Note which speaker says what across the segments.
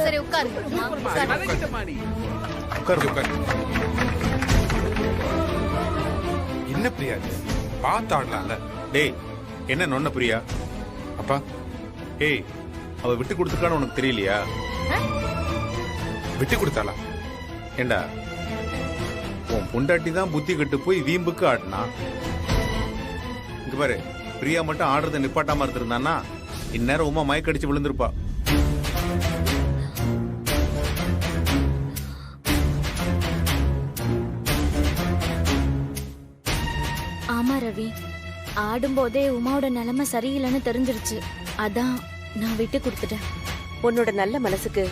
Speaker 1: சரி உட்காருங்க.
Speaker 2: என்ன பிரியா பார்த்து ஆடலாம்ல.
Speaker 3: டேய் என்ன நொன்ன பிரியா?
Speaker 2: அப்பா
Speaker 3: ஏய் அவ விட்டு கொடுத்துருக்கான்னு உனக்கு தெரியலையா?
Speaker 2: விட்டு கொடுத்தாளா?
Speaker 3: ஏண்டா உன் பொண்டாட்டி தான் புத்தி கட்டு போய் வீம்புக்கு ஆடினா. இங்க பாரு, பிரியா மட்டும் ஆடுறத நிப்பாட்டாம இருந்திருந்தான்னா இந்நேரம் உமா மயக்கடிச்சு விழுந்திருப்பா.
Speaker 1: ஆமா ரவி, ஆடும்போதே உமாவோட நிலைமை சரியில்லைன்னு தெரிஞ்சிருச்சு. அதான் நான் விட்டு கொடுத்துட்டேன்.
Speaker 4: உன்னோட நல்ல மனசுக்கு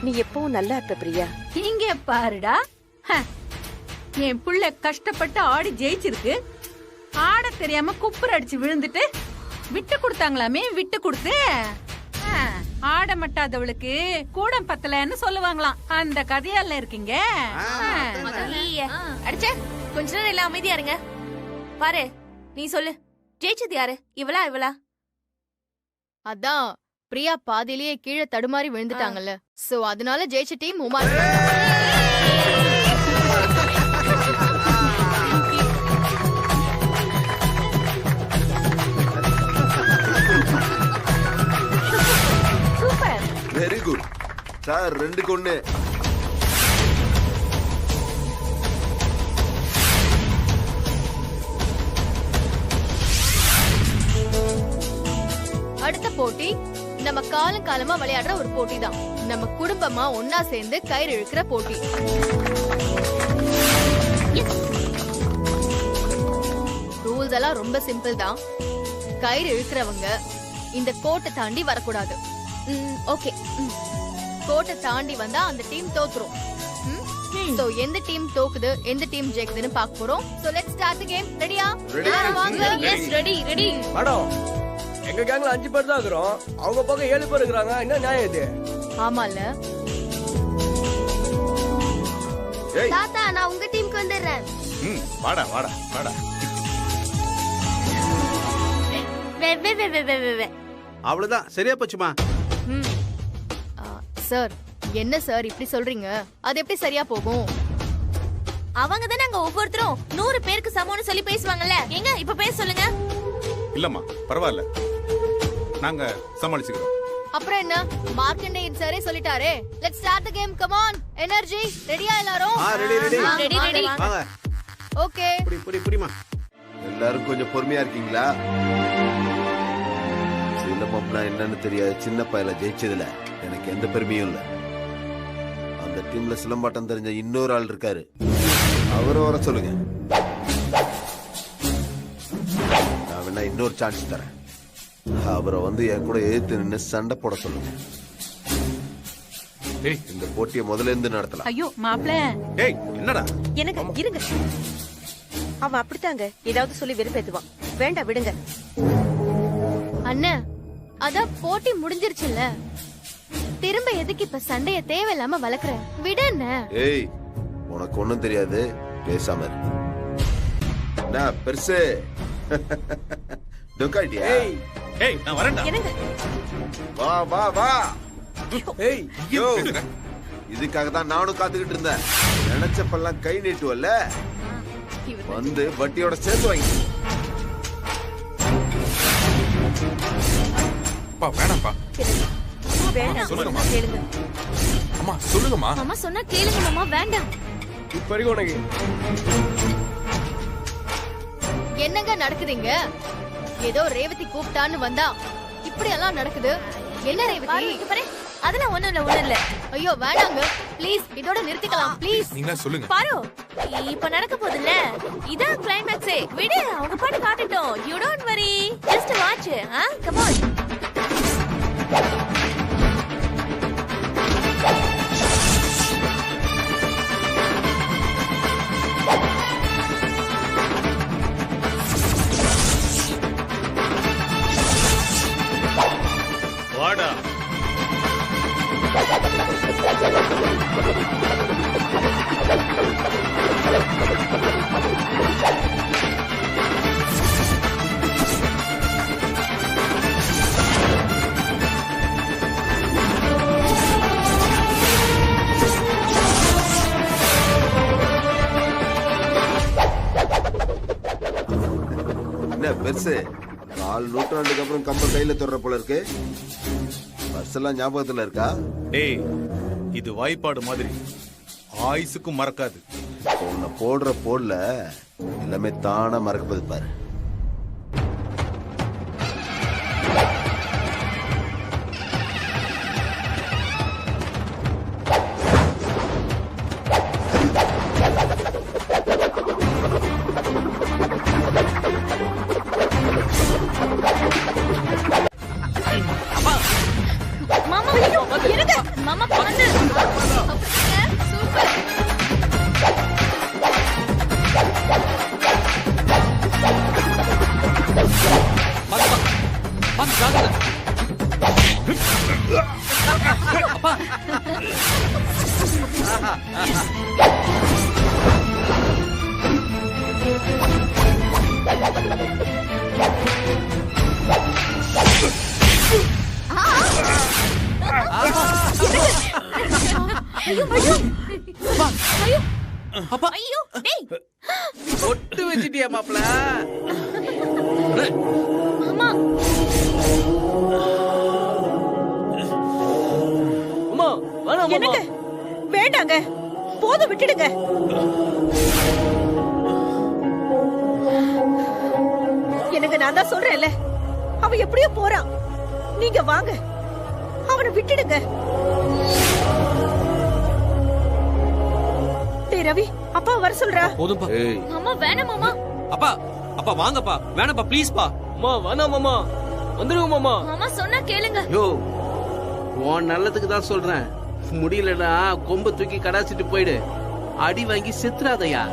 Speaker 4: நீ எப்பவும் நல்லா இருப்ப பிரியா.
Speaker 5: இங்க பாருடா, என் புள்ள கஷ்டப்பட்டு ஆடி ஜெயிச்சிருக்கு. ஆட தெரியாம குப்புற அடிச்சு விழுந்துட்டு விட்டு கொடுத்தாங்களாமே. விட்டு கொடுத்து ஆட மட்டாதவளுக்கு கூடம் பத்தலன்னு சொல்லுவாங்களாம். அந்த கதையால இருக்கீங்க.
Speaker 1: அடிச்சே கொஞ்ச நேரம் எல்லாம் அமைதியா இருங்க. பாரு நீ சொல்லு, ஜெயிச்சது யாரு? இவளா இவளா?
Speaker 6: அதான் பிரியா பாதியிலேயே கீழே தடுமாறி விழுந்துட்டாங்கல்ல. சோ அதனால ஜெயிச்ச team Uma.
Speaker 5: Super,
Speaker 7: very good sir. 2-1.
Speaker 6: அடுத்த போட்டி நம்ம காலம் காலமா விளையாடுற ஒரு போட்டி தான். நம்ம குடும்பமா ஒன்னா சேர்ந்து கயிறு இழுக்கிற போட்டி. ரூல்ஸ் எல்லாம் ரொம்ப சிம்பிள் தான். கயிறு இழுக்கிறவங்க இந்த கோட்டை தாண்டி வரக்கூடாது. ஓகே, கோட்டை தாண்டி வந்தா அந்த டீம் தோத்துரும். சோ எந்த டீம் தோக்குது எந்த டீம் ஜெயிக்குதுன்னு பார்க்க போறோம். So let's start the game. ரெடியா? வாங்க. S ready ready.
Speaker 8: மேடம், எங்க கேங்ல 5 பேர் தான் இருக்கிறோம். அவங்க பக்கம் 7 பேர் இருக்கிறாங்க. என்ன நியாயம் இது?
Speaker 6: ஆமால
Speaker 1: தாத்தா, நான் உங்க டீமுக்கு வந்துடுறேன்.
Speaker 3: வாடா வாடா வாடா.
Speaker 7: அவ்வளவுதான், சரியா போச்சுமா.
Speaker 6: சார் என்ன சார் இப்படி சொல்றீங்க? அது எப்படி சரியா போகும்?
Speaker 1: அவங்க தானே அங்க ஒவ்வொருத்தரும் 100 பேருக்கு சமம்னு சொல்லி பேசுவாங்கல்ல. எங்க இப்ப பேச சொல்லுங்க.
Speaker 3: இல்லம்மா பரவாயில்ல, நாங்க சமாளிச்சுக்கிறோம்.
Speaker 6: அப்புறம் என்ன, மார்க்கண்டேயன் சாரே சொல்லிட்டாரே. Let's start the game. Come on, energy. ரெடியா எல்லாரும்?
Speaker 7: Ready ready.
Speaker 1: Ready ready.
Speaker 7: வாங்க.
Speaker 6: ஓகே.
Speaker 7: புரியுமா? எல்லாரும் கொஞ்சம் பொறுமையா இருக்கீங்களா? சிலம்பம்னா என்னன்னு தெரியாது சின்ன பையல ஜெயிச்சதுல எனக்கு எந்த பெருமையும் இல்ல. அந்த டீம்ல சிலம்பாட்டம் தெரிஞ்ச இன்னொரு ஆள் இருக்காரு, அவரை வர சொல்லுங்க. நான் வேணா இன்னொரு சான்ஸ் தரேன். அவரை வந்து என் கூட எதிர்த்து நின்று சண்டை போட சொல்லுங்க. இந்த போட்டியை முதல்ல இருந்து நடத்தலாம்.
Speaker 5: ஐயோ மாப்ள.
Speaker 3: டேய் என்னடா?
Speaker 4: எனக்கு இருங்க, அவன் அப்படித்தாங்க ஏதாவது சொல்லி வெறுப்பேத்துவான். வேண்டாம் விடுங்க.
Speaker 6: அண்ணா அதான் போட்டி முடிஞ்சிருச்சுல்ல, திரும்ப எதுக்கு இப்ப சண்டைய தேவையில்லாம வளர்க்குற? விடு அண்ணா.
Speaker 7: ஏய், உனக்கு ஒண்ணும் தெரியாது, பேசாம இரு. நான் பெருசு டொக்காயிட்டியா?
Speaker 3: ஏய் நான் வரேன்டா.
Speaker 4: என்னங்க?
Speaker 7: வா வா வா.
Speaker 8: ஏய்
Speaker 7: யோ, இதுக்காக தான் நானும் காத்துக்கிட்டு இருந்தேன். நினைச்சப்பெல்லாம் கை நீட்டுவல்ல, வந்து வட்டியோட சேர்த்து வாங்கி.
Speaker 2: அப்பா வேணாம்ப்பா.
Speaker 4: வேண்டாம்
Speaker 2: சொல்லுங்கம்மா.
Speaker 4: கேளுங்க.
Speaker 2: அம்மா சொல்லுங்கம்மா.
Speaker 1: மாமா சொன்னா கேளுங்க மாமா. வேண்டாம்.
Speaker 8: இப்ப வரைக்கும் உனக்கு
Speaker 6: என்னங்க நடக்குதுங்க? ஏதோ ரேவதி கூப்பிட்டான்னு வந்தா இப்படி எல்லாம் நடக்குது. என்ன ரேவதி?
Speaker 1: பாரு, அதெல்லாம் ஒண்ணும் இல்ல.
Speaker 6: ஐயோ வேணாங்க ப்ளீஸ், இதோட நிறுத்திக்கலாம் ப்ளீஸ்.
Speaker 2: நீங்களா சொல்லுங்க.
Speaker 1: பாரு, இப்ப நடக்க போகுதுல்ல, இதான் கிளைமேக்ஸே. விடு, அவங்க பாட்டு காட்டட்டும். You don't worry, just watch. Come on.
Speaker 3: வாடா.
Speaker 7: என்ன பெருசு 4 நூற்றாண்டுக்கு அப்புறம் கம்ப கையில தொடுற போல இருக்கு. பர்ஸ் எல்லாம் ஞாபகத்துல இருக்கா?
Speaker 3: டேய் இது வாய்ப்பாடு மாதிரி ஆயுசுக்கும் மறக்காது.
Speaker 7: உன்னை போடுற போடல எல்லாமே தானா மறக்கப்பது பாரு.
Speaker 1: மாமா இருங்க மாமா பண்ணு சூப்பர்
Speaker 9: அப்பா
Speaker 1: ஐயோ டேய்
Speaker 9: ஒட்டு வச்சிட்டியா மாப்ள?
Speaker 1: மாமா
Speaker 8: அம்மா வேணாம் மாமா.
Speaker 4: என்னங்க வேண்டாங்க, போதும் விட்டுடுங்க. எனக்கு நான் தான் சொல்றேன்ல, அவன் எப்படியோ போறான். நீங்க வாங்க, அவனை விட்டுடுங்க. டேய் ரவி, அப்பா வர சொல்றா.
Speaker 9: போதும்பா.
Speaker 1: மாமா வேணாம் மாமா.
Speaker 9: அப்பா அப்பா வாங்கப்பா, வேணாப்பா ப்ளீஸ் பா.
Speaker 8: அம்மா வேணாம் மாமா, வந்துருங்க மாமா.
Speaker 1: மாமா சொன்னா கேளுங்க.
Speaker 10: யோ உன் நல்லதுக்கு தான் சொல்றேன். முடியலடா கொம்பு தூக்கி கடாசிட்டு போயிடு. அடி வாங்கி செத்துறாதயா.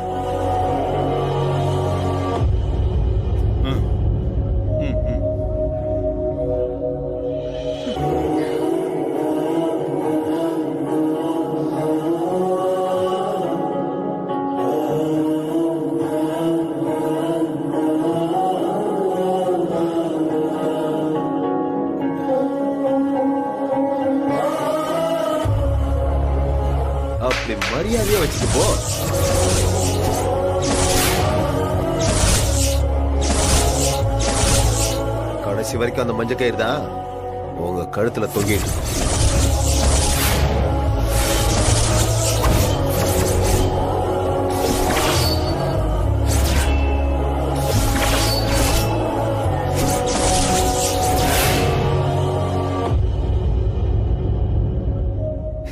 Speaker 7: அப்படி மரியாதையா வச்சுட்டு போ. கடைசி வரைக்கும் அந்த மஞ்சள் கயிறு தான் உங்க கழுத்துல தொங்கிட்டு இருக்கும்.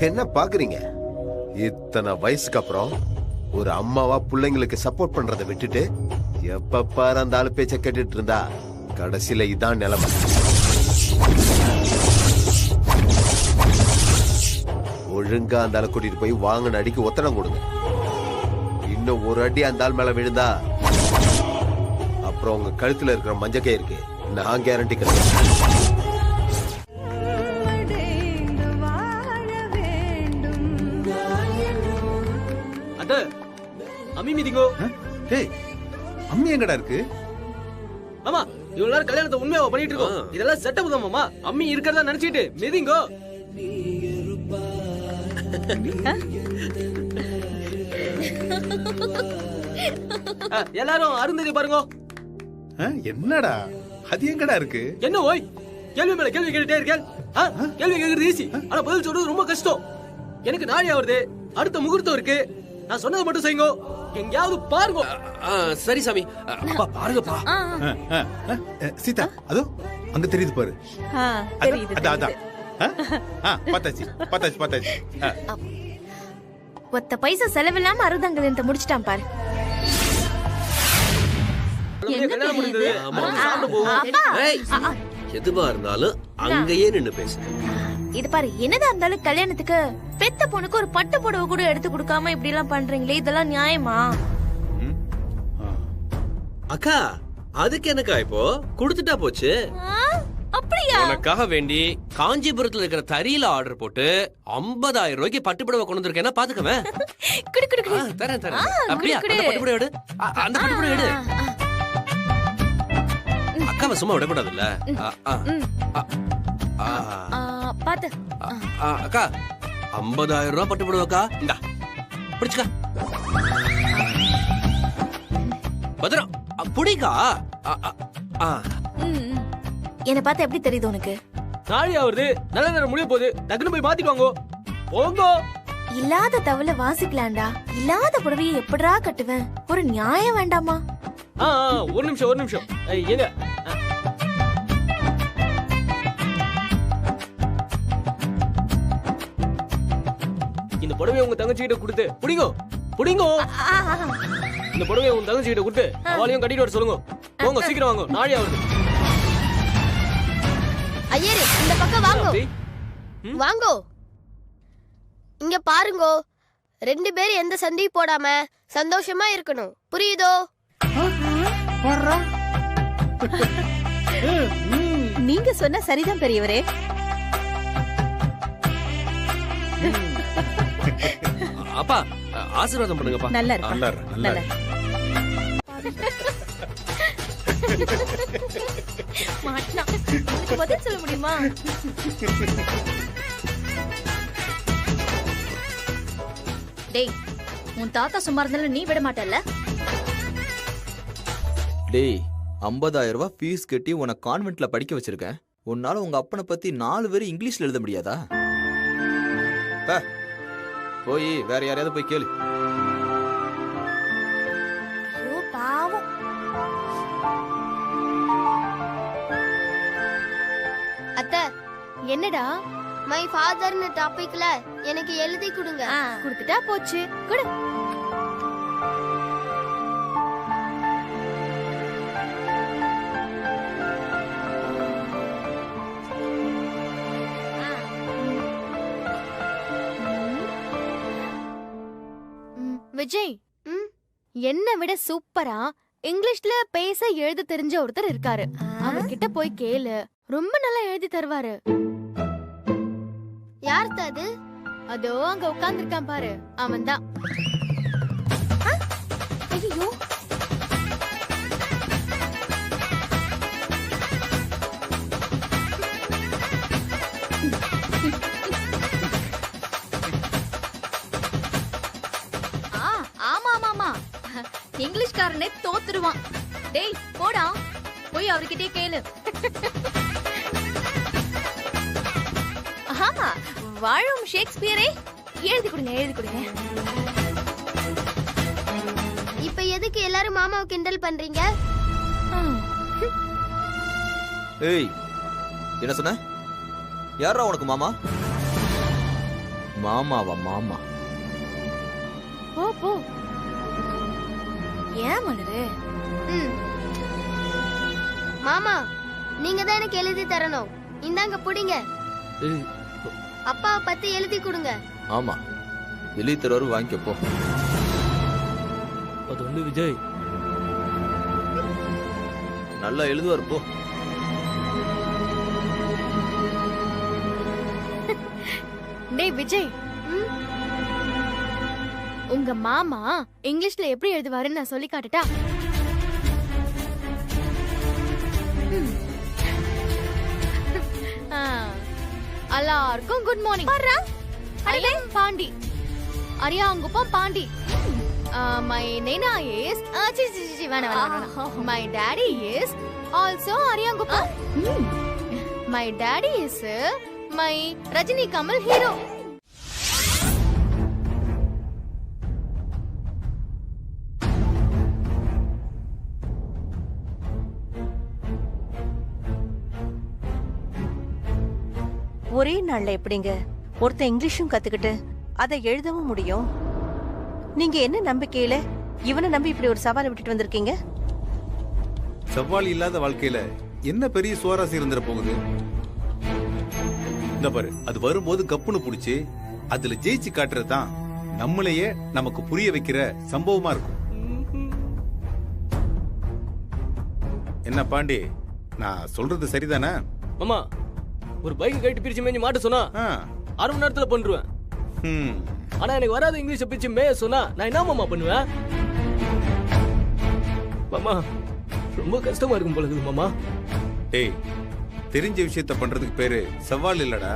Speaker 7: என்ன பாக்குறீங்க? இத்தனை வயசுக்கு அப்புறம் ஒரு அம்மாவா பிள்ளைங்களுக்கு சப்போர்ட் பண்றதை விட்டுட்டு எப்ப பாரு அந்த ஆளு பேச்ச கேட்டுட்டு இருந்தா கடைசியில இதான் நிலைமை. ஒழுங்கா அந்த ஆளை கூட்டிட்டு போய் வாங்கின அடிக்கு ஒத்தடம் கொடுங்க. இன்னும் ஒரு அடி அந்த ஆள் மேல விழுந்தா அப்புறம் உங்க கழுத்துல இருக்கிற மஞ்சக்கை இருக்கு, நான் கேரண்டி கிடையாது.
Speaker 8: அட அம்மி மீதிங்கோ.
Speaker 3: டேய் அம்மி எங்கடா இருக்கு?
Speaker 8: மாமா இவ்வளவு நேரம் கல்யாணத்தை உண்மையா பண்ணிட்டு இருக்கோம். இதெல்லாம் செட்டப் தான் மாமா. அம்மி இருக்கிறதா நினைச்சிட்டு மீதிங்கோ. எல்லாரும் அருந்ததி பாருங்க.
Speaker 3: என்னடா அது எங்கடா இருக்கு?
Speaker 8: என்ன ஓய் கேள்வி மேல கேள்வி கேட்டுட்டே இருக்கேன். கேள்வி கேக்குறது ஈஸி, ஆனா பதில் சொல்றது ரொம்ப கஷ்டம். எனக்கு நாளே வருது, அடுத்த முகூர்த்தம் இருக்கு. நான் சொன்னதை மட்டும் செய்யுங்க. எங்கயாவது பாருங்க.
Speaker 9: சரி சாமி. அப்பா பாருங்கப்பா.
Speaker 3: சீதா அதோ அங்க தெரியுது பாரு.
Speaker 4: தெரியுது.
Speaker 3: அதான் அதான். பத்தாச்சு பத்தாச்சு பத்தாச்சு.
Speaker 1: ஒத்த பைசா செலவில்லாம அறுதங்கலத்தை முடிச்சிட்டான் பாரு.
Speaker 8: கல்யாணம் முடிந்தது. சாப்பிட போவோம்.
Speaker 1: அப்பா
Speaker 9: எதுவா இருந்தாலும் அங்கேயே நின்னு பேசு.
Speaker 1: இது பாரு, என்னதான் இருந்தாலும் கல்யாணத்துக்கு பெத்த பொண்ணுக்கு ஒரு பட்டு புடவை கூட எடுத்து கொடுக்காம இப்படி எல்லாம் பண்றீங்களே, இதெல்லாம் நியாயமா?
Speaker 9: அக்கா அதுக்கு என்னக்கா இப்போ குடுத்துட்டா போச்சு.
Speaker 1: அப்படியா?
Speaker 9: உனக்காக வேண்டி காஞ்சிபுரத்துல இருக்கிற தறியில ஆர்டர் போட்டு 50,000 ரூபாய்க்கு பட்டுப்புடவை கொண்டு வந்திருக்கேன்னா பாத்துக்கவே.
Speaker 1: குடு குடு குடு.
Speaker 9: தரேன் தரேன். அப்படியே அந்த பட்டுப்புடவை எடு. அந்த பட்டுப்புடவை எடு. அக்காவை சும்மா விடக்கூடாதுல்ல.
Speaker 1: பாத்து.
Speaker 9: அக்கா 50,000 ரூபாய் பட்டுப்புடவைக்கா. இந்தா பிடிச்சுக்கா. பத்திரம் புடிக்கா.
Speaker 1: என்ன பார்த்தா எப்படி தெரியுது உனக்கு?
Speaker 8: நாளையா வருது, நல்ல நேரம் முடிய போகுது, டக்குன்னு போய் மாத்திட்டு வாங்கோ. போங்கோ.
Speaker 1: இல்லாத தவளை வாசிக்கலாம்டா. இல்லாத புடவையை எப்படிடா கட்டுவேன்? ஒரு நியாயம் வேண்டாமா?
Speaker 8: ஒரு நிமிஷம். ஏங்க இந்த புடவையை உங்க தங்கச்சி கிட்ட கொடுத்து புடிங்கோ. இந்த புடவையை உங்க தங்கச்சி கிட்ட கொடுத்து அவளையும் கட்டிட்டு வர சொல்லுங்க. போங்க, சீக்கிரம் வாங்க, நாளையா வருது.
Speaker 11: ஐயரே, இந்த பக்கம் வாங்கோ. வாங்கோ. இங்க பாருங்கோ, 2 பேரும் எந்த சண்டையும் போடாம சந்தோஷமா இருக்கணும், புரியுதோ?
Speaker 4: நீங்க சொன்ன சரிதான் பெரியவரே.
Speaker 9: அப்பா ஆசீர்வாதம் பண்ணுங்கப்பா.
Speaker 4: நல்லா
Speaker 3: நல்லா
Speaker 1: மாட்டா. உனக்கு பதில் சொல்ல முடியுமா?
Speaker 6: டேய், உன் தாத்தா சும்மா இருந்தாலும் நீ விட மாட்டல்ல?
Speaker 12: டேய், 50,000 ரூபாய் ஃபீஸ் கட்டி உன்னை கான்வென்ட்ல படிக்க வச்சிருக்கேன். உன்னால உங்க அப்பனை பத்தி 4 பேர் இங்கிலீஷ்ல எழுத முடியாதா? போய் வேற யாரையாவது போய் கேளு.
Speaker 1: ஐயோ பாவம்.
Speaker 11: அத்தை, என்னடா மை ஃபாதர்னு டாபிக்ல எனக்கு எழுதி கொடுங்க.
Speaker 1: கொடுத்துட்டா போச்சு. கொடு.
Speaker 6: விஜய், என்ன விட சூப்பரா இங்கிலீஷ்ல பேச எழுத தெரிஞ்ச ஒருத்தர் இருக்காரு. அவர்கிட்ட போய் கேளு, ரொம்ப நல்லா எழுதி தருவாரு.
Speaker 11: யார் அது?
Speaker 6: அதோ அங்க உட்கார்ந்திருக்கான் பாரு, அவன்தான்.
Speaker 1: ஐயோ,
Speaker 6: ஆமா, இங்கிலீஷ்காரனே தோத்துருவான். டேய் போடா, போய் அவர்கிட்டே கேளு.
Speaker 1: ஆமா, வாழும் ஷேக்ஸ்பியரே. எழுதி கொடுங்க.
Speaker 11: இப்ப எதுக்கு எல்லாரும் மாமாவை கிண்டல் பண்றீங்க?
Speaker 12: ஏய், என்ன சொன்ன? யாரா உனக்கு மாமா? மாமாவா? மாமா
Speaker 1: போ. ஏன் மலரு?
Speaker 11: மாமா, நீங்க தான் எனக்கு எழுதி தரணும். இந்தாங்க புடிங்க. அப்பாவை பத்தி எழுதி கொடுங்க.
Speaker 12: ஆமா, எழுதி தருவாரு, வாங்கிக்க போ.
Speaker 8: அது வந்து விஜய்
Speaker 12: நல்லா எழுதுவார், போ.
Speaker 6: டேய் விஜய், உங்க மாமா இங்கிலீஷ்ல எப்படி எழுதுவாருன்னு நான் சொல்லி காட்டுட்டா? எல்லாருக்கும் good morning. I'm Pandi, Ariyankuppam Pandi. My name is வேணாம். My daddy is also Ariyankuppam. My daddy is my Rajini Kamal hero.
Speaker 4: ஒரே நாள்ல எப்படிங்க ஒருத்தன் இங்கிலீஷும் கத்துக்கிட்டு அதை எழுதவும் முடியும்? நீங்க என்ன நம்பிக்கையில இவனை நம்பி இப்படி ஒரு சவாலை விட்டுட்டு வந்திருக்கீங்க?
Speaker 3: சவால் இல்லாத வாழ்க்கையில என்ன பெரிய சுவாரஸ்யம் இருந்துற போகுது? இந்த பாரு, அது வரும்போது கப்புன்னு புடிச்சு அதுல ஜெயிச்சு காட்டுறதுதான் நம்மளையே நமக்கு புரிய வைக்கிற சம்பவமா இருக்கும். என்ன பாண்டி, நான் சொல்றது சரிதானே?
Speaker 8: மாமா, ஒரு பைக் கைட்டு பிரிச்சு மேய்ஞ்சி மாட்ட சொன்னா 1/2 மணி நேரத்துல பண்றேன். ஆனா எனக்கு வராத இங்கிலீஷ் பிரிச்சு மேய சொன்னா நான் என்ன மாமா பண்ணுவேன்? மாமா, ரொம்ப கஷ்டமா இருக்கும் போல இருக்குது மாமா.
Speaker 3: டேய், தெரிஞ்ச விஷயத்த பண்றதுக்கு பேரு சவால் இல்லடா.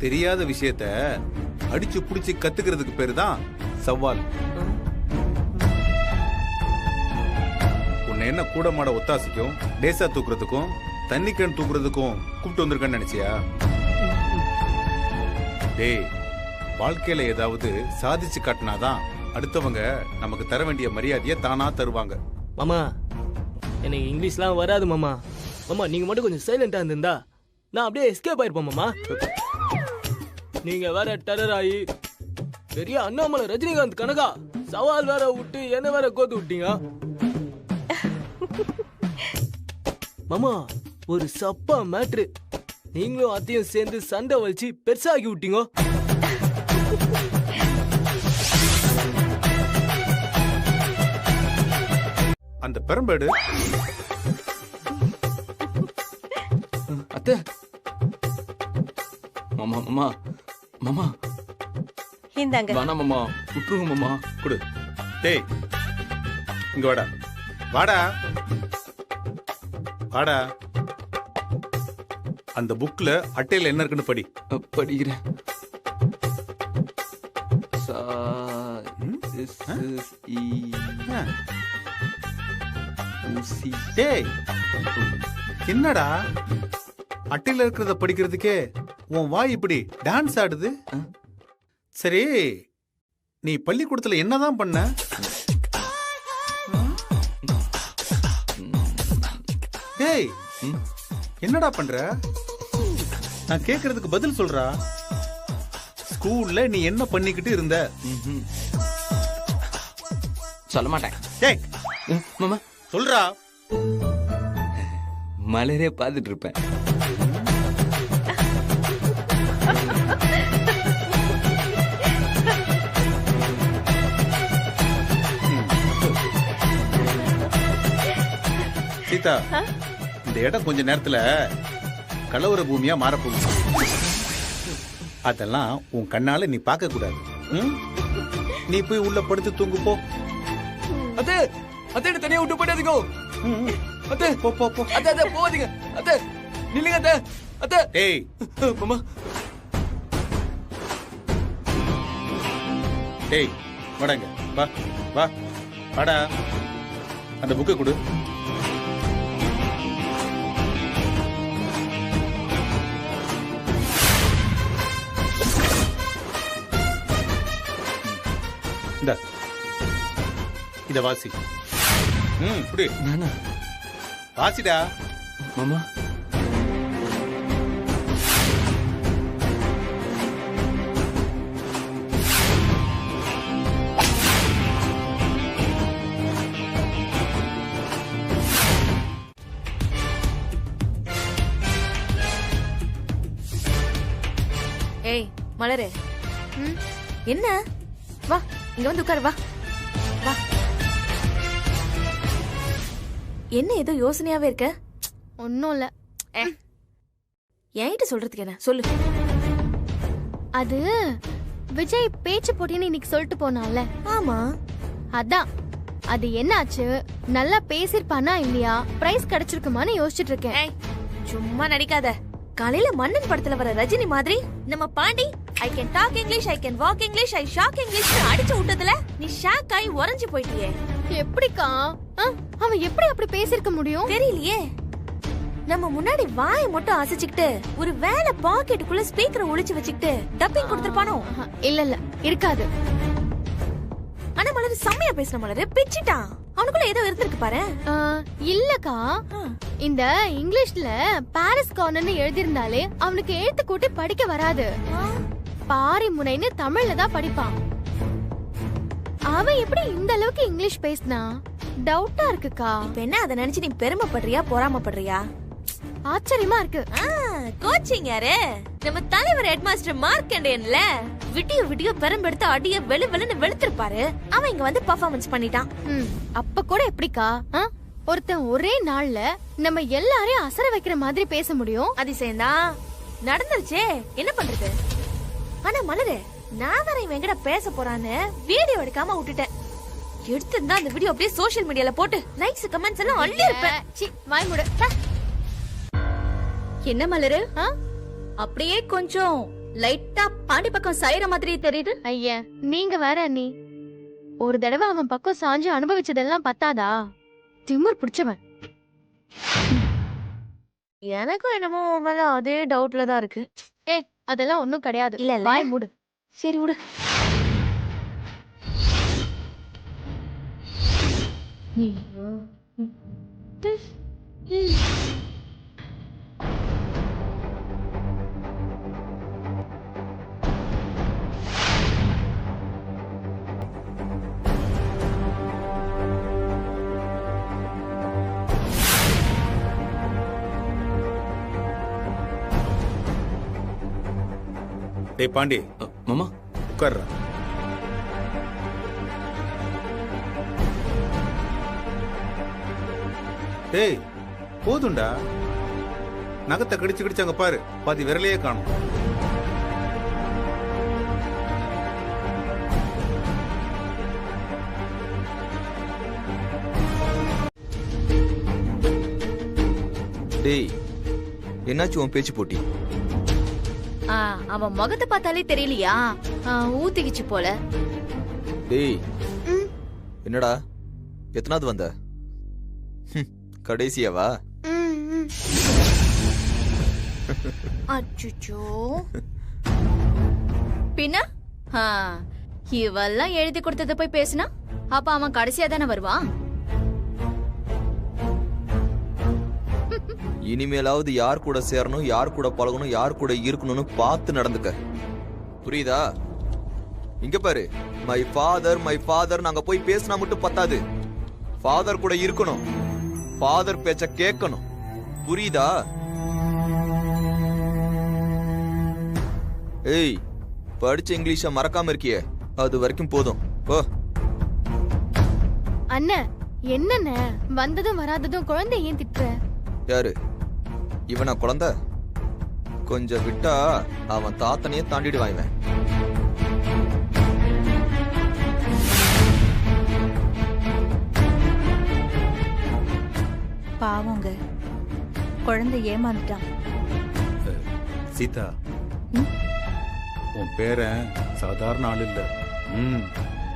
Speaker 3: தெரியாத விஷயத்த அடிச்சு புடிச்சு கத்துக்கிறதுக்கு பேரு தான் சவால். உன்னை உன்னை என்ன கூட மாட ஒத்தாசிக்கும் டேசா தூக்குறதுக்கும் தண்ணி கேன் தூக்குறதுக்கும் கூப்பிட்டு வந்திருக்கேன்னு நினைச்சியா? டேய், வாழ்க்கையில ஏதாவது சாதிச்சு காட்டினாதான் அடுத்தவங்க நமக்கு தர வேண்டிய மரியாதையை தானா தருவாங்க.
Speaker 8: மாமா எனக்கு இங்கிலீஷ்லாம் வராது மாமா. மாமா நீங்க மட்டும் கொஞ்சம் சைலண்டா இருந்திருந்தா நான் அப்படியே எஸ்கேப் ஆயிருப்பேன் மாமா. நீங்க வேற டெரர் ஆகி பெரிய அண்ணாமலை ரஜினிகாந்த் கனகா சவால் வேற விட்டு என்ன வேற கோத்து விட்டீங்க மாமா. ஒரு சப்பா மேட்ரு. நீங்களும் அத்தையும் சேர்ந்து சண்டை வலிச்சு பெருசாகி விட்டீங்க.
Speaker 3: அந்த பெரும்பேடு
Speaker 12: அத்தை. மாமா மாமா மாமா
Speaker 4: இந்தாங்க.
Speaker 12: வேணாம் மாமா, விட்டுருங்க மாமா.
Speaker 3: கொடு. டேய் இங்க வாடா, வாடா வாடா. அந்த புக்ல அட்டையில என்ன இருக்குன்னு படி.
Speaker 12: படிக்கிறேன்.
Speaker 3: டேய் என்னடா அட்டையில இருக்கிறத படிக்கிறதுக்கே உன் வாய் இப்படி டான்ஸ் ஆடுது? சரி, நீ பள்ளிக்கூடத்துல என்னதான் பண்ண? டேய் என்னடா பண்ற? நான் கேக்குறதுக்கு பதில் சொல்றா. ஸ்கூல்ல நீ என்ன பண்ணிக்கிட்டு இருந்த?
Speaker 12: சொல்ல மாட்டேன்.
Speaker 3: டேய்
Speaker 12: மாமா
Speaker 3: சொல்றா.
Speaker 12: மலரே பார்த்துட்டு இருப்பேன்.
Speaker 3: சீதா, இந்த இடம் கொஞ்ச நேரத்துல கலவர பூமியா மாறப்போகுது. அதெல்லாம் உன் கண்ணால நீ பார்க்க கூடாது. நீ போய் உள்ள படுத்து தூங்கு போ.
Speaker 12: அத்தை அத்தை தனியா விட்டு போயிடாதீங்க. அத்தை
Speaker 3: போ போ போ.
Speaker 12: அத்தை அத்தை போகாதீங்க. அத்தை நில்லுங்க அத்தை. அத்தை.
Speaker 3: டேய்
Speaker 12: மாமா.
Speaker 3: டேய் வாடாங்க, வா வா வாடா. அந்த புக்கை கொடு. இந்த இத வாசி. புடி.
Speaker 12: நானா?
Speaker 3: வாசிடா.
Speaker 12: மாமா.
Speaker 1: ஏய் மலரு, என்ன? வா இங்க வந்து உட்காரு. வா வா. என்ன ஏதோ யோசனையாவே இருக்க?
Speaker 6: ஒன்னும் இல்ல.
Speaker 1: என்கிட்ட சொல்றதுக்கு என்ன சொல்லு.
Speaker 6: அது விஜய் பேச்சு போட்டின்னு இன்னைக்கு சொல்லிட்டு போனான்ல.
Speaker 1: ஆமா,
Speaker 6: அதான் அது என்னாச்சு? நல்லா பேசிருப்பானா இல்லையா? பிரைஸ் கிடைச்சிருக்குமான்னு யோசிச்சுட்டு இருக்கேன்.
Speaker 1: ஏய் சும்மா நடிக்காத. காலையில மன்னன் படத்துல வர ரஜினி மாதிரி நம்ம Pandi I can talk English, I can walk English, I shock English அடிச்சு விட்டதுல நீ ஷாக் ஆகி உறைஞ்சு போயிட்டியே.
Speaker 6: எப்படிக்கா அவன் எப்படி அப்படி பேசிருக்க முடியும்?
Speaker 1: தெரியலையே. நம்ம முன்னாடி வாயை மட்டும் அசைச்சுக்கிட்டு ஒரு வேலை பாக்கெட்டுக்குள்ள ஸ்பீக்கரை ஒளிச்சு வச்சுக்கிட்டு டப்பிங் கொடுத்திருப்பானோ?
Speaker 6: இல்ல இல்ல இருக்காது.
Speaker 1: ஆனா மலரு செம்மையா பேசின. மலரு பிச்சிட்டான். அவனுக்குள்ள ஏதோ இருந்திருக்கு பாரு.
Speaker 6: இல்லக்கா, இந்த இங்கிலீஷ்ல பாரிஸ் கார்னர்னு எழுதியிருந்தாலே அவனுக்கு எழுத்து கூட்டி படிக்க வராது. பாரி முனைன்னு தமிழ்ல தான் படிப்பான். அவன் எப்படி இந்த அளவுக்கு இங்கிலீஷ் பேசினா? டவுட்டா இருக்குக்கா.
Speaker 1: இப்ப என்ன அதை நினைச்சு நீ பெருமைப்படுறியா பொறாமப்படுறியா?
Speaker 6: ஆச்சரியமா இருக்கு.
Speaker 1: கோச்சிங் யாரு? நம்ம தலைவர் ஹெட்மாஸ்டர் மார்க்கண்டேன்ல. விடியோ பெரும்பெடுத்து அடிய வெளு வெளுன்னு வெளுத்திருப்பாரு. அவன் இங்க வந்து பெர்ஃபார்மன்ஸ் பண்ணிட்டான்.
Speaker 6: அப்ப கூட எப்படிக்கா ஒருத்தன் ஒரே நாள்ல நம்ம எல்லாரையும் அசர வைக்கிற மாதிரி பேச முடியும்?
Speaker 1: அதிசயம்தான். நடந்துருச்சே, என்ன பண்றது? ஆனா மலரு, நான் வேற இவன் எங்கட பேச போறான்னு வீடியோ எடுக்காம விட்டுட்டேன். எடுத்திருந்தா அந்த வீடியோ அப்படியே சோஷியல் மீடியால போட்டு லைக்ஸ் கமெண்ட்ஸ் எல்லாம் அள்ளி இருப்பேன்.
Speaker 6: வாய் மூடு.
Speaker 13: என்ன மலரு, அப்படியே கொஞ்சம் லைட்டா பாண்டி பக்கம் சாயிற மாதிரி தெரியுது.
Speaker 6: ஐயா நீங்க வேற அண்ணி, ஒரு தடவை அவன் பக்கம் சாஞ்சு அனுபவிச்சதெல்லாம் பத்தாதா?
Speaker 11: திமிர் பிடிச்சவன்.
Speaker 1: எனக்கும் என்னமோ உன் மேல அதே டவுட்ல தான் இருக்கு.
Speaker 11: ஏய் அதெல்லாம் ஒண்ணும் கிடையாது.
Speaker 1: இல்ல இல்ல.
Speaker 11: வாய் மூடு.
Speaker 1: சரி விடு.
Speaker 3: டேய் பாண்டி,
Speaker 9: மாமா
Speaker 3: உட்கார்றா. டேய் போதும்டா. நகத்தை கடிச்சு கடிச்சு அங்க பாரு, பாதி விரலையே காணும்.
Speaker 12: டேய் என்னாச்சு உன் பேச்சு போட்டி?
Speaker 13: அவன் முகத்தை பார்த்தாலே தெரியலையா? ஊத்திக்கிச்சு போல.
Speaker 12: டேய் என்னடா எத்தனாவது வந்த? கடைசியாவா?
Speaker 13: அச்சுச்சோ. பின்ன இவெல்லாம் எழுதி கொடுத்தத போய் பேசினா அப்ப அவன் கடைசியா தானே வருவான்.
Speaker 12: இனிமேலாவது யார் கூட சேரணும், யார் கூட பழகணும், யார் கூட இருக்கணும்னு பார்த்து நடந்துக்க. புரியுதா? இங்க பாரு, மை ஃபாதர் நாங்க போய் பேசினா மட்டும் பத்தாது. ஃபாதர் கூட இருக்கணும், ஃபாதர் பேச்ச கேட்கணும். புரியுதா? ஏய் படிச்ச இங்கிலீஷ மறக்காம இருக்கியே, அது வரைக்கும் போதும். போ.
Speaker 11: அண்ணன் என்னண்ணே வந்ததும் வராததும் குழந்தை ஏன் திட்டுற?
Speaker 12: யாரு இவனா குழந்தை? கொஞ்சம் விட்டா அவன் தாத்தனையே தாண்டிடுவான் இவன்.
Speaker 4: பாவங்க குழந்தை ஏமாந்துட்டான்.
Speaker 3: சீதா, உன் பேரன் சாதாரண ஆள் இல்ல.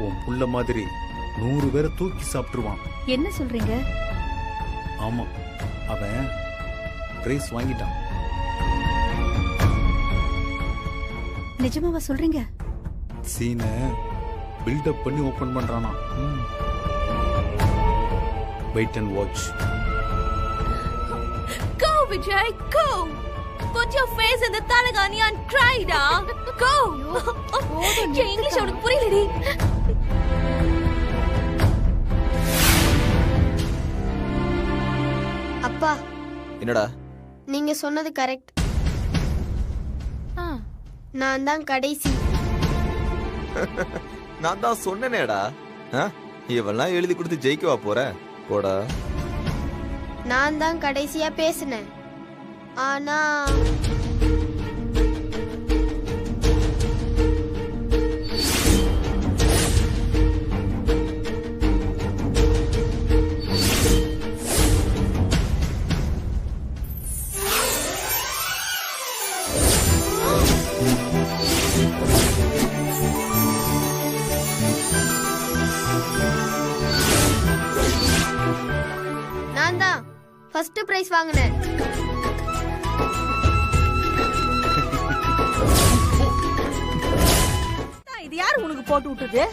Speaker 3: உன் புள்ள மாதிரி 100 பேரை தூக்கி சாப்பிட்டுருவான்.
Speaker 4: என்ன சொல்றீங்க?
Speaker 3: ஆமா, அவன் பிரைஸ் வாங்கிட்டான்.
Speaker 4: நிஜமாவா சொல்றீங்க?
Speaker 3: சீனை பில்டப் பண்ணி ஓபன் பண்றானா. Wait and watch.
Speaker 1: Go Vijay, go. Put your face in the talagani and cry da. Go. N English உனக்கு புரியலடி.
Speaker 11: அப்பா
Speaker 12: என்னடா?
Speaker 11: நீங்க சொன்னது கரெக்ட். நான் தான் கடைசி.
Speaker 12: நான் தான் சொன்னேனேடா. இவெல்லாம் எழுதி கொடுத்து ஜெயிக்கவா போற? போடா.
Speaker 11: நான் தான் கடைசியா பேசினேன். ஆனா நான் தான் ஃபர்ஸ்ட் பிரைஸ் வாங்கினேன்.
Speaker 4: இது யாரு உனக்கு போட்டு விட்டது?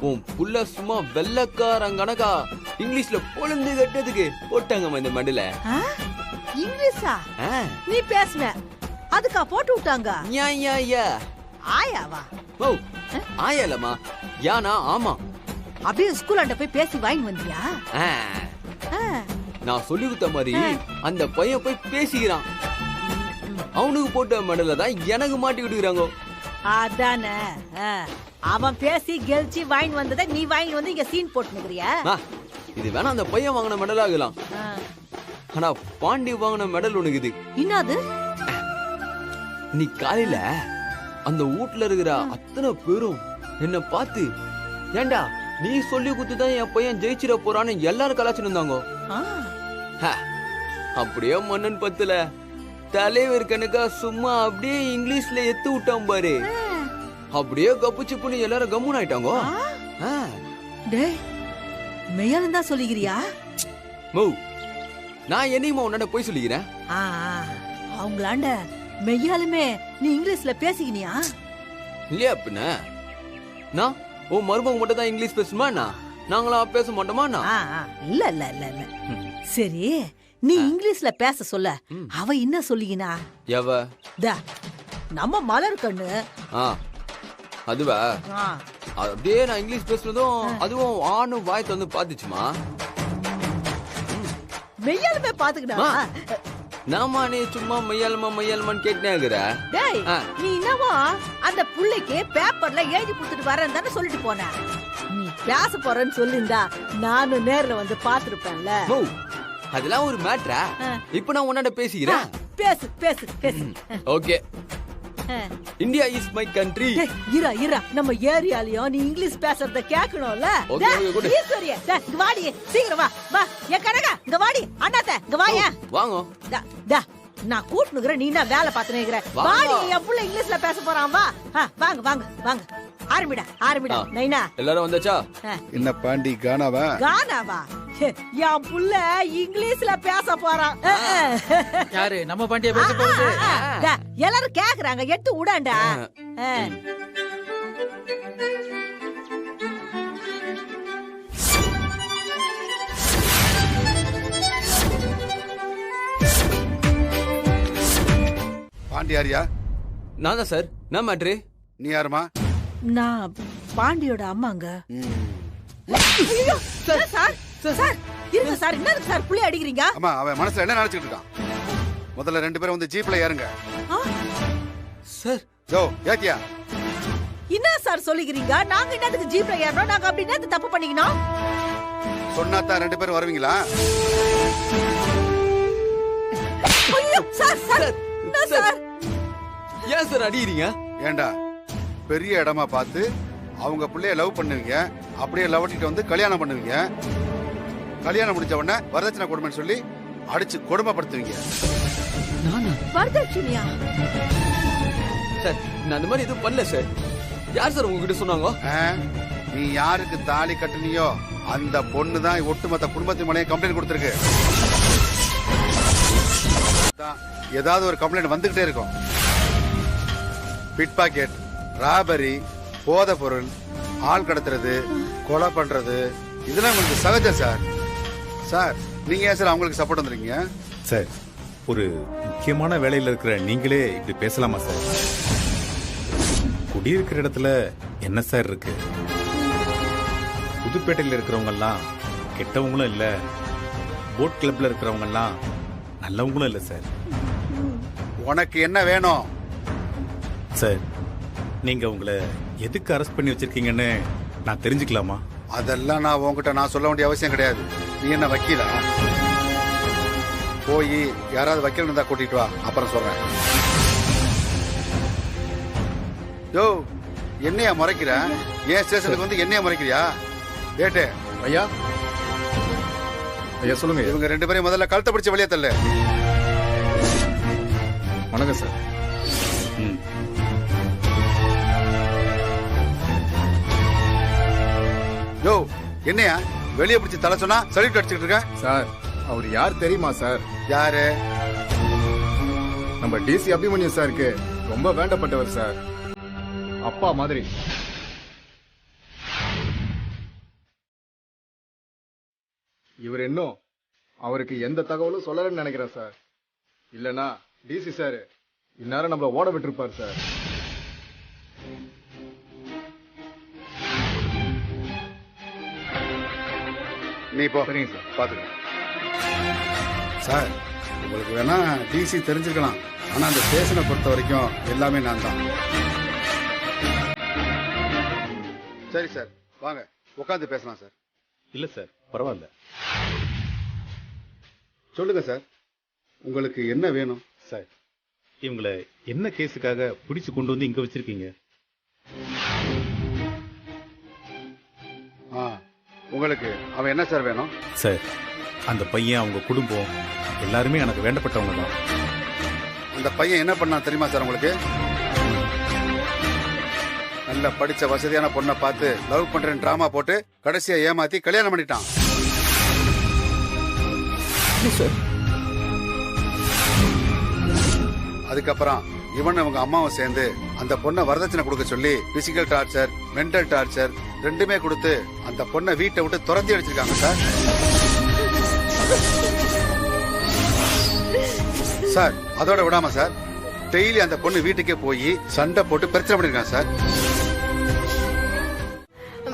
Speaker 14: உன் புள்ள சும்மா வெள்ளக்காரங்கனக்கா இங்கிலீஷ்ல பொழுந்து கட்டதுக்கு போட்டாங்கம்மா இந்த மண்டல.
Speaker 4: இங்கிலீஷா? நீ பேசுன அதுக்கா போட்டு விட்டாங்க? ஆயாவா?
Speaker 14: ஓ ஆயாலம்மா, யானா? ஆமா.
Speaker 4: அப்படியே ஸ்கூலாண்ட போய் பேசி வாங்கி வந்தியா?
Speaker 14: நான் சொல்லி கொடுத்த மாதிரி அந்த பையன் போய் பேசிக்கிறான். அவனுக்கு போட்ட மெடல தான் எனக்கு மாட்டி விட்டுக்கிறாங்க.
Speaker 4: அதானே, அவன் பேசி கெல்ச்சி வாங்கி வந்ததை நீ வாங்கி வந்து இங்க சீன் போட்டுக்கிறியா?
Speaker 14: இது வேணா அந்த பையன் வாங்கின மெடல் ஆகலாம். ஆனா பாண்டி வாங்கின மெடல் உனக்கு இது
Speaker 4: என்னது?
Speaker 14: நீ காலையில அந்த வீட்டுல இருக்கிற அத்தனை பேரும் என்ன பார்த்து, ஏண்டா நீ சொல்லி குத்துதான் என் பையன் ஜெயிச்சிட போறான்னு எல்லாரும் கலாச்சிட்டு இருந்தாங்க. அப்படியே மன்னன் பத்துல தலைவர் கணக்கா சும்மா அப்படியே இங்கிலீஷ்ல எத்து விட்டான் பாரு. அப்படியே கப்பு சிப்புன்னு எல்லாரும் கம்முன்னு ஆயிட்டாங்க.
Speaker 15: மெய்யாலும் தான் சொல்லிக்கிறியா?
Speaker 14: மௌ நான் என்னையுமா உன்னாண்ட போய் சொல்லிக்கிறேன்.
Speaker 15: அவங்களாண்ட மெய்யாலுமே நீ இங்கிலீஷ்ல பேசிக்கினியா?
Speaker 14: இல்லையா பின்ன நான் உன் மருமக மட்டும் தான் இங்கிலீஷ் பேசுமா? நாங்களா பேச மாட்டோமா?
Speaker 15: இல்ல இல்ல இல்ல இல்ல. சரி, நீ இங்கிலீஷ்ல பேச சொல்ல அவ என்ன சொல்லிக்கினா?
Speaker 14: எவ?
Speaker 15: நம்ம மலர் கண்ணு.
Speaker 14: அதுவா? அப்படியே நான் இங்கிலீஷ் பேசுறதும் அதுவும் ஆணும் வாய் வந்து பாத்துச்சுமா.
Speaker 15: மெய்யாலுமே பாத்துக்கிட்டா?
Speaker 14: நாமா நீ சும்மா மையாலுமான்னு கேட்டுனேங்கிற.
Speaker 15: டேய், நீ என்னவோ அந்த புள்ளைக்கு பேப்பர்ல எழுதி கொடுத்துட்டு வரேன்னு தானே சொல்லிட்டு போன. நீ பேச போறேன்னு சொல்லிருந்தா நானும் நேர்ல வந்து பாத்துருப்பேன்ல.
Speaker 14: அதெல்லாம் ஒரு மேட்ரா? இப்ப நான் உன்னாண்ட பேசிக்கிறேன்.
Speaker 15: பேசு பேசு பேசு.
Speaker 14: Okay. India is my country.
Speaker 15: இரா நம்ம ஏரியாலயும் நீ இங்கிலீஷ் பேசுறத கேட்கணும்ல. ஈஸ்வரியா, இங்க வாடி, சீக்கிரம் வா. என் கனகா, இங்க வாடி. அண்ணாத்த, இங்க வாயா.
Speaker 14: வாங்க.
Speaker 15: நான் கூட்டுனுக்குறேன், நீ என்ன வேலை பார்த்துனேங்கிற? வாடி, என் புள்ள இங்கிலீஷ்ல பேச போறான். வா. வாங்க. ஆரம்பிடா. நைனா
Speaker 14: எல்லாரும் வந்தாச்சா?
Speaker 16: என்ன பாண்டி கானாவா?
Speaker 15: என் புள்ள இங்கிலீஷ்ல பேச போறான்.
Speaker 17: யாரு நம்ம பாண்டியா பேச போறது?
Speaker 15: எல்லாரும் கேக்குறாங்க, எட்டு விடாண்டா.
Speaker 16: பாண்டி யாரியா?
Speaker 14: நான் தான் சார். நான் மேட்ரு.
Speaker 16: நீ யாருமா?
Speaker 15: நான் பாண்டியோட அம்மாங்க. சார் இருங்க சார். என்ன சார் புள்ளி அடிக்கிறீங்க?
Speaker 16: அம்மா, அவன் மனசுல என்ன நினைச்சிட்டு இருக்கான்? முதல்ல 2 பேரும் வந்து ஜீப்ல ஏறுங்க.
Speaker 14: சார்
Speaker 16: ஏத்தியா?
Speaker 15: என்ன சார் சொல்லிக்கிறீங்க? நாங்க என்னதுக்கு ஜீப்ல ஏறணும்? நாங்க அப்படி என்ன தப்பு பண்ணிக்கணும்?
Speaker 16: சொன்னாதான் 2 பேரும் வருவீங்களா?
Speaker 15: சார்
Speaker 14: ஏன் சார் அடிக்கிறீங்க?
Speaker 16: ஏண்டா, பெரிய இடமா பார்த்து அவங்க பிள்ளைய லவ் பண்ணுவீங்க, அப்படியே லவ் வந்து கல்யாணம் பண்ணுவீங்க. கல்யாணம் முடிஞ்ச உடனே வரதட்சணை கொடுமைன்னு சொல்லி அடிச்சு கொடுமைப்படுத்துவீங்க.
Speaker 15: வரதட்சணையா?
Speaker 14: சார் நான் அந்த மாதிரி எதுவும் பண்ணல சார். யார் சார் உங்ககிட்ட சொன்னாங்க?
Speaker 16: நீ யாருக்கு தாலி கட்டுனியோ அந்த பொண்ணு தான் ஒட்டுமொத்த குடும்பத்தின் மேலேயும் கம்ப்ளைண்ட் கொடுத்துருக்கு. ஏதாவது ஒரு கம்ப்ளைண்ட் வந்துகிட்டே இருக்கும். பிட் பாக்கெட், ராபரி, போதை பொருள், ஆள் கடத்துறது, கொலை பண்றது, இதெல்லாம் உங்களுக்கு சகஜம் சார். சார், நீங்க ஏன் சார் அவங்களுக்கு சப்போர்ட் வந்துருக்கீங்க?
Speaker 3: சார், ஒரு முக்கியமான வேலையில் இருக்கிற நீங்களே இப்படி பேசலாமா சார்? குடியிருக்கிற இடத்துல என்ன சார் இருக்கு? புதுப்பேட்டையில் இருக்கிறவங்க எல்லாம் கெட்டவங்களும் இல்ல, போட் கிளப்ல இருக்கிறவங்க எல்லாம் நல்லவங்களும் இல்ல சார்.
Speaker 16: உனக்கு என்ன வேணும்?
Speaker 3: சார், நீங்க உங்களை எதுக்கு அரெஸ்ட் பண்ணி வச்சிருக்கீங்கன்னு நான் தெரிஞ்சுக்கலாமா?
Speaker 16: அதெல்லாம் நான் உங்ககிட்ட சொல்ல வேண்டிய அவசியம் கிடையாது. நீ என்ன வக்கீலா? போய் யாராவது வக்கீல் இருந்தா கூட்டிட்டு வா, அப்புறம் சொல்றேன். யோ, என்னையா முறைக்கிற? ஏன் ஸ்டேஷனுக்கு வந்து என்னையா முறைக்கிறியா? ஏட்டு
Speaker 18: ஐயா சொல்லுங்க.
Speaker 16: இவங்க 2 பேரையும் முதல்ல கழுத்தை பிடிச்சு வெளியே தள்ளு.
Speaker 18: வணக்கம் சார்.
Speaker 16: யோ, என்னையா வெளியே பிடிச்சி தலை சொன்னா சல்யூட் அடிச்சுட்டு இருக்க?
Speaker 18: சார், அவர் யார் தெரியுமா சார்?
Speaker 16: யாரு?
Speaker 18: நம்ம டிசி அபிமன்யு சாருக்கு ரொம்ப வேண்டப்பட்டவர் சார். அப்பா மாதிரி. இவர் இன்னும் அவருக்கு எந்த தகவலும் சொல்லலன்னு நினைக்கிறேன் சார். இல்லனா டிசி சார் இந்நேரம் நம்மள ஓட விட்டுருப்பார் சார்.
Speaker 16: நீ போ. சரிங்க சார், பாத்துக்கலாம். சார், உங்களுக்கு வேணா டிசி தெரிஞ்சிருக்கலாம், ஆனா அந்த ஸ்டேஷனை பொறுத்த வரைக்கும் எல்லாமே நான் தான். சரி சார், வாங்க உட்காந்து பேசலாம் சார்.
Speaker 3: இல்ல சார், பரவாயில்ல.
Speaker 16: சொல்லுங்க சார், உங்களுக்கு என்ன வேணும்?
Speaker 3: சார், இவங்களை என்ன கேஸுக்காக பிடிச்சு கொண்டு வந்து இங்க வச்சிருக்கீங்க?
Speaker 16: உங்களுக்கு அவன் என்ன சார் வேணும்?
Speaker 3: சார், அந்த பையன், அவங்க குடும்பம் எல்லாருமே எனக்கு வேண்டப்பட்டவங்க தான்.
Speaker 16: அந்த பையன் என்ன பண்ணா தெரியுமா சார் உங்களுக்கு? நல்ல படிச்ச வசதியான பொண்ணை பார்த்து லவ் பண்றேன்னு டிராமா போட்டு கடைசியா ஏமாத்தி கல்யாணம் பண்ணிட்டான். அதுக்கப்புறம் இவன் அவங்க அம்மாவும் சேர்ந்து அந்த பொண்ணை வரதட்சணை கொடுக்க சொல்லி பிசிக்கல் டார்ச்சர், மென்டல் டார்ச்சர் ரெண்டுமே கொடுத்து அந்த பொண்ணை வீட்டை விட்டு துரத்தி அடிச்சிருக்காங்க சார். சார் அதோட விடாம சார் டெய்லி அந்த பொண்ணு வீட்டுக்கே போய் சண்டை போட்டு பிரச்சனை பண்ணிருக்கான் சார்.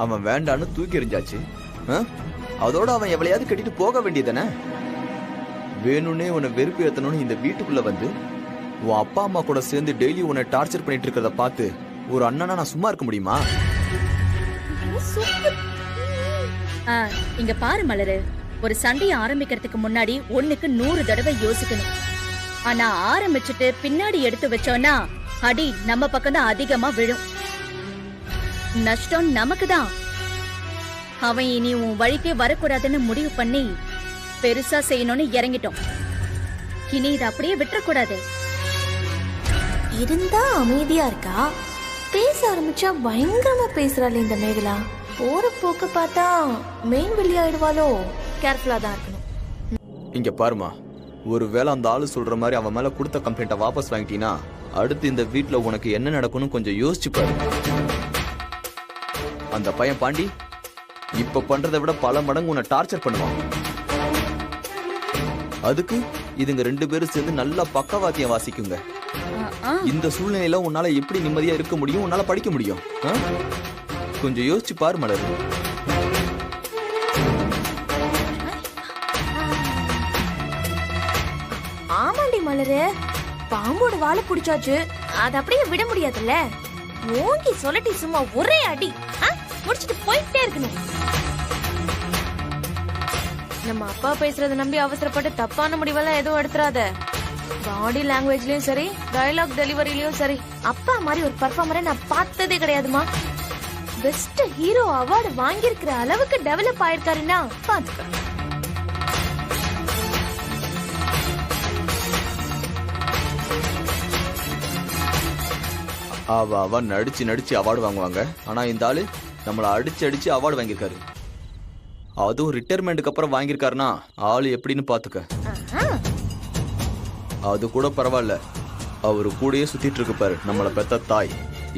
Speaker 12: அவன் வேண்டான்னு தூக்கி எறிஞ்சாச்சு. அதோட அவன் எவ்வளையாவது கட்டிட்டு போக வேண்டியதானே? வேணும்னே உன்னை வெறுப்பு ஏத்தணும்னு இந்த வீட்டுக்குள்ள வந்து உன் அப்பா அம்மா கூட சேர்ந்து டெய்லி உன்னை டார்ச்சர் பண்ணிட்டு இருக்கிறத பார்த்து ஒரு அண்ணனா நான் சும்மா இருக்க முடியுமா?
Speaker 13: இங்க பாரு மலரு, ஒரு சண்டையை ஆரம்பிக்கிறதுக்கு முன்னாடி 1க்கு 100 தடவை யோசிக்கணும். ஆனா ஆரம்பிச்சுட்டு பின்னாடி எடுத்து வச்சோம்னா அடி நம்ம பக்கம் தான் அதிகமா விழும். நஷ்டம் நமக்கு தான். அவன் இனி உன் வழிக்கே வரக்கூடாதுன்னு முடிவு பண்ணி பெருசா செய்யணும்னு இறங்கிட்டோம். இனி இதை அப்படியே விட்டுறக்கூடாது.
Speaker 1: இருந்தா அமைதியா இருக்கா, பேச ஆரம்பிச்சா பயங்கரமா பேசுறாள் இந்த மேகலா. போற போக்க பார்த்தா மெயின் வெளியாயிடுவாளோ? கேர்ஃபுல்லா தான் இருக்கணும்.
Speaker 12: இங்க பாருமா, ஒருவேளை அந்த ஆளு சொல்ற மாதிரி அவன் மேல கொடுத்த கம்ப்ளைண்ட்டை வாபஸ் வாங்கிட்டீங்கன்னா அடுத்து இந்த வீட்டுல உனக்கு என்ன நடக்கும்னு கொஞ்சம் யோசிச்சு பாரு. அந்த பையன் பாண்டி இப்ப பண்றதை விட பல மடங்கு உன்னை டார்ச்சர் பண்ணுவான். அதுக்கு இதுங்க 2 பேரும் சேர்ந்து நல்லா பக்கவாத்தியம் வாசிக்குங்க. இந்த சூழ்நிலையில உன்னால எப்படி நிம்மதியா இருக்க முடியும்? உன்னால படிக்க முடியும்? கொஞ்சம் யோசிச்சு பாரு மலர்.
Speaker 1: ஆமாண்டி மலரு, பாம்போட வாழை பிடிச்சாச்சு, அது அப்படியே விட முடியாதுல்ல. ஓங்கி சொல்லட்டி சும்மா ஒரே அடி முடிச்சிட்டு போயிட்டே இருக்கணும். நம்ம அப்பா பேசுறத நம்பி அவசரப்பட்டு தப்பான முடிவெல்லாம் எதுவும் எடுத்துறாத. பாடி லாங்குவேஜ்லயும் சரி, டயலாக் டெலிவரிலயும் சரி, அப்பா மாதிரி ஒரு பர்ஃபார்மரை நான் பார்த்ததே கிடையாதுமா. பெஸ்ட் ஹீரோ அவார்டு வாங்கியிருக்கிற அளவுக்கு டெவலப் ஆயிருக்காருன்னா பாத்துக்க.
Speaker 12: அவ நடிச்சு அவார்டு வாங்குவாங்க. ஆனா இந்த ஆளு நம்மள அடிச்சு அவார்டு வாங்கியிருக்காரு. அதுவும் ரிட்டையர்மெண்ட்டுக்கு அப்புறம் வாங்கியிருக்காருன்னா ஆளு எப்படின்னு பாத்துக்க. அது கூட பரவாயில்ல, அவரு கூடயே சுத்திட்டு இருக்கு பாரு நம்மள பெத்த தாய்.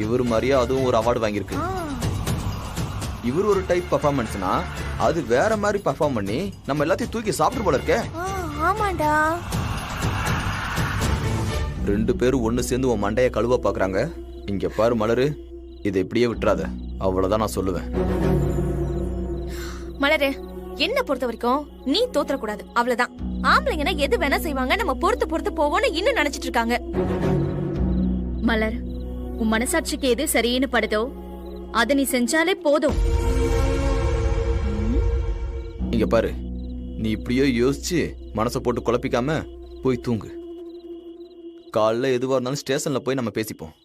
Speaker 12: இவரு மாதிரியா அதுவும் ஒரு அவார்டு வாங்கியிருக்கு. இவர் ஒரு டைப் பர்ஃபார்மன்ஸ்னா அது வேற மாதிரி பர்ஃபார்ம் பண்ணி நம்ம எல்லாத்தையும் தூக்கி சாப்பிட்டு போல இருக்கே.
Speaker 1: ஆமாடா,
Speaker 12: 2 பேரும் ஒண்ணு சேர்ந்து உன் மண்டைய கழுவ பாக்குறாங்க. இங்க பாரு மலரு, இதை இப்படியே விட்டுறாத. அவ்வளவுதான் நான் சொல்லுவேன்.
Speaker 1: மலரு, என்ன பொறுத்த வரைக்கும் நீ தோத்துறக்கூடாது, அவ்வளவுதான். ஆம்பளைங்கன்னா எது வேணா செய்வாங்க, நம்ம பொறுத்து போவோம்னு இன்னும் நினைச்சிட்டு இருக்காங்க.
Speaker 13: மலர், உன் மனசாட்சிக்கு எது சரின்னு படுதோ அதை நீ செஞ்சாலே போதும்.
Speaker 12: இங்க பாரு, நீ இப்படியோ யோசிச்சு மனசை போட்டு குழப்பிக்காம போய் தூங்கு. காலைல எதுவா இருந்தாலும் ஸ்டேஷன்ல போய் நம்ம பேசிப்போம்.